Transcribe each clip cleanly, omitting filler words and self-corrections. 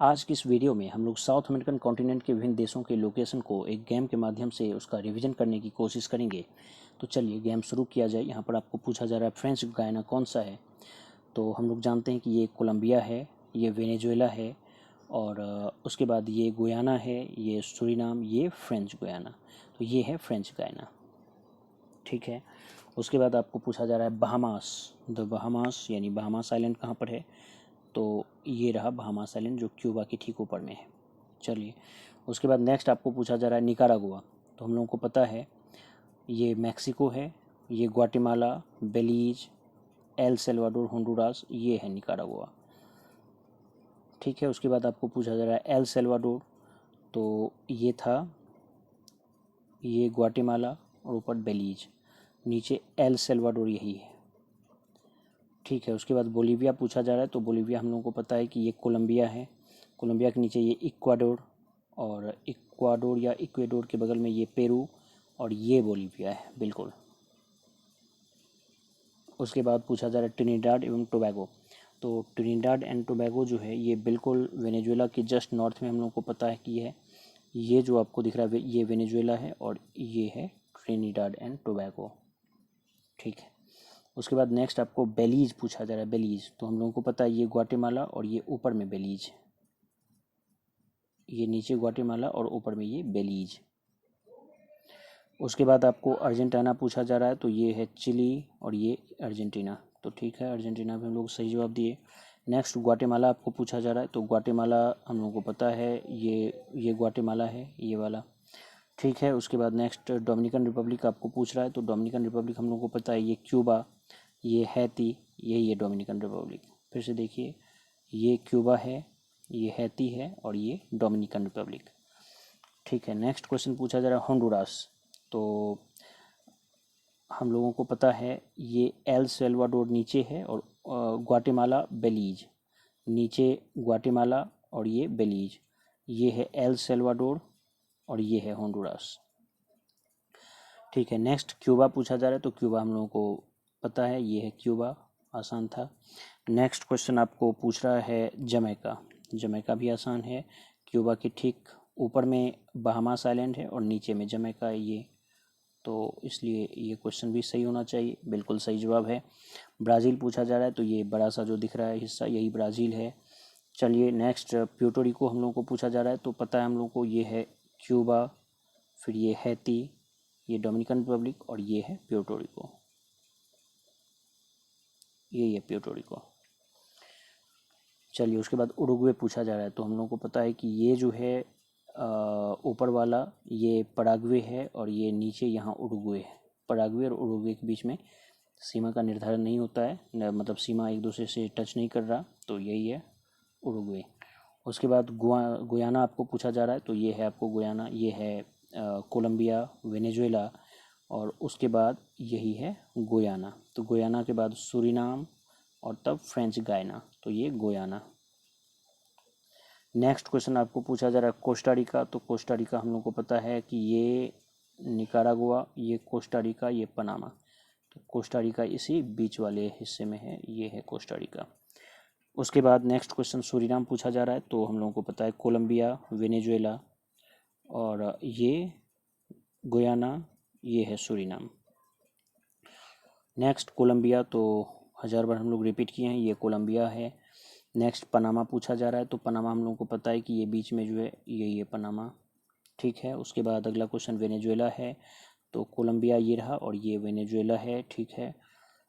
आज की इस वीडियो में हम लोग साउथ अमेरिकन कॉन्टिनेंट के विभिन्न देशों के लोकेशन को एक गेम के माध्यम से उसका रिवीजन करने की कोशिश करेंगे। तो चलिए गेम शुरू किया जाए। यहाँ पर आपको पूछा जा रहा है फ्रेंच गायना कौन सा है। तो हम लोग जानते हैं कि ये कोलंबिया है, ये वेनेजुएला है और उसके बाद ये गुयाना है, ये सूरीनाम, ये फ्रेंच गुयाना। तो ये है फ्रेंच गायना, ठीक है। उसके बाद आपको पूछा जा रहा है बहामास, द बहामास यानी बहामास आइलैंड कहाँ पर है। तो ये रहा बहामास आइलैंड जो क्यूबा के ठीक ऊपर में है। चलिए उसके बाद नेक्स्ट आपको पूछा जा रहा है निकारागुआ। तो हम लोगों को पता है ये मैक्सिको है, ये ग्वाटेमाला, बेलीज, एल सल्वाडोर, होंडुरास, ये है निकारागुआ, ठीक है। उसके बाद आपको पूछा जा रहा है एल सल्वाडोर, तो ये था ये ग्वाटेमाला और ऊपर बेलीज, नीचे एल सल्वाडोर यही है, ठीक है। उसके बाद बोलीविया पूछा जा रहा है। तो बोलीविया हम लोगों को पता है कि ये कोलंबिया है, कोलंबिया के नीचे ये इक्वाडोर और इक्वाडोर या इक्वेडोर के बगल में ये पेरू और ये बोलीविया है, बिल्कुल। उसके बाद पूछा जा रहा है ट्रिनिडाड एवं टोबैगो। तो ट्रिनिडाड एंड टोबैगो जो है ये बिल्कुल वेनेजुएला के जस्ट नॉर्थ में हम लोगों को पता है कि है। ये जो आपको दिख रहा है ये वेनेजुएला है और ये है ट्रिनिडाड एंड टोबैगो, ठीक है। उसके बाद नेक्स्ट आपको बेलीज पूछा जा रहा है, बेलीज। तो हम लोगों को पता है ये ग्वाटेमाला और ये ऊपर में बेलीज, ये नीचे ग्वाटेमाला और ऊपर में ये बेलीज। उसके बाद आपको अर्जेंटीना पूछा जा रहा है। तो ये है चिली और ये अर्जेंटीना, तो ठीक है, अर्जेंटीना भी हम लोग सही जवाब दिए। नेक्स्ट ग्वाटेमाला आपको पूछा जा रहा है। तो ग्वाटेमाला हम लोगों को पता है ये ग्वाटेमाला है, ये वाला, ठीक है। उसके बाद नेक्स्ट डोमिनिकन रिपब्लिक आपको पूछ रहा है। तो डोमिनिकन रिपब्लिक हम लोगों को पता है ये क्यूबा, ये हैती, यही है डोमिनिकन रिपब्लिक। फिर से देखिए, ये क्यूबा है, ये हैती है और ये डोमिनिकन रिपब्लिक, ठीक है। नेक्स्ट क्वेश्चन पूछा जा रहा है होंडुरास। तो हम लोगों को पता है ये एल सल्वाडोर नीचे है और ग्वाटेमाला बेलीज, नीचे ग्वाटेमाला और ये बेलीज, ये है एल सल्वाडोर और ये है होंडुरास, ठीक है। नेक्स्ट क्यूबा पूछा जा रहा है। तो क्यूबा हम लोगों को पता है ये है क्यूबा, आसान था। नेक्स्ट क्वेश्चन आपको पूछ रहा है जमैका। जमैका भी आसान है, क्यूबा के ठीक ऊपर में बहामास आइलैंड है और नीचे में जमैका है ये, तो इसलिए ये क्वेश्चन भी सही होना चाहिए, बिल्कुल सही जवाब है। ब्राज़ील पूछा जा रहा है। तो ये बड़ा सा जो दिख रहा है हिस्सा यही ब्राज़ील है। चलिए नेक्स्ट प्यूर्टोरिको हम लोगों को पूछा जा रहा है। तो पता है हम लोगों को ये है क्यूबा, फिर ये हैती, ये डोमिनिकन रिपब्लिक और ये है प्यूर्टोरिको, ये प्यूर्टोरिको। चलिए उसके बाद उरुग्वे पूछा जा रहा है। तो हम लोगों को पता है कि ये जो है ऊपर वाला ये पराग्वे है और ये नीचे यहाँ उरुग्वे है। पराग्वे और उरुग्वे के बीच में सीमा का निर्धारण नहीं होता है, मतलब सीमा एक दूसरे से टच नहीं कर रहा, तो यही है उरुग्वे। उसके बाद गुयाना आपको पूछा जा रहा है। तो ये है आपको गुयाना, ये है कोलंबिया, वेनेजुएला और उसके बाद यही है गुयाना। तो गुयाना के बाद सूरीनाम और तब फ्रेंच गायना, तो ये गुयाना। नेक्स्ट क्वेश्चन आपको पूछा जा रहा है कोस्टा रिका। तो कोस्टा रिका हम लोग को पता है कि ये निकारागुआ, ये कोस्टा रिका, ये पनामा। तो कोस्टा रिका इसी बीच वाले हिस्से में है, ये है कोस्टा रिका। उसके बाद नेक्स्ट क्वेश्चन सूरीनाम पूछा जा रहा है। तो हम लोगों को पता है कोलंबिया, वेनेजुएला और ये गुयाना, ये है सूरीनाम। नेक्स्ट कोलंबिया, तो 1000 बार हम लोग रिपीट किए हैं, ये कोलंबिया है। नेक्स्ट पनामा पूछा जा रहा है। तो पनामा हम लोगों को पता है कि ये बीच में जो है ये पनामा, ठीक है। उसके बाद अगला क्वेश्चन वेनेजुएला है। तो कोलंबिया ये रहा और ये वेनेजुएला है, ठीक है।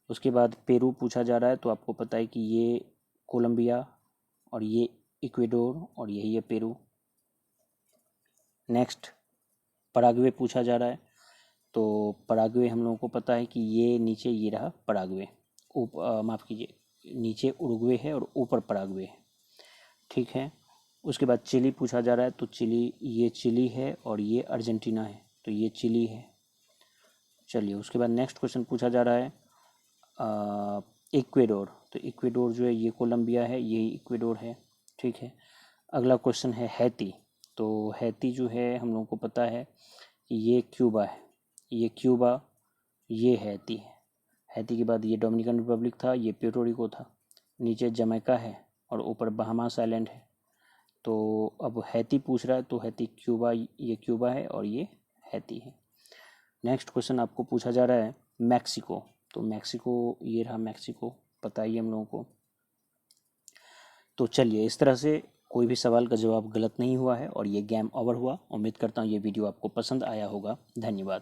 उसके बाद पेरू पूछा जा रहा है। तो आपको पता है कि ये कोलंबिया और ये इक्वेडोर और यही है पेरू। नेक्स्ट पराग्वे पूछा जा रहा है। तो पराग्वे हम लोगों को पता है कि ये नीचे ये रहा पराग्वे, माफ़ कीजिए, नीचे उरुग्वे है और ऊपर पराग्वे है, ठीक है। उसके बाद चिली पूछा जा रहा है। तो चिली, ये चिली है और ये अर्जेंटीना है, तो ये चिली है। चलिए उसके बाद नेक्स्ट क्वेश्चन पूछा जा रहा है इक्वेडोर। तो इक्वेडोर जो है ये कोलंबिया है, यही इक्वेडोर है, ठीक है। अगला क्वेश्चन है हैती। तो हैती जो है हम लोगों को पता है कि ये क्यूबा है, ये क्यूबा, ये हैती है। हैती के बाद ये डोमिनिकन रिपब्लिक था, ये प्यूर्टो रिको था, नीचे जमैका है और ऊपर बहामास आइलैंड है, तो अब हैती पूछ रहा है, तो हैती क्यूबा, ये क्यूबा है और ये हैती है। नेक्स्ट क्वेश्चन आपको पूछा जा रहा है मैक्सिको, तो मैक्सिको ये रहा मैक्सिको, पता ही हम लोगों को। तो चलिए, इस तरह से कोई भी सवाल का जवाब गलत नहीं हुआ है और ये गेम ओवर हुआ। उम्मीद करता हूँ ये वीडियो आपको पसंद आया होगा। धन्यवाद।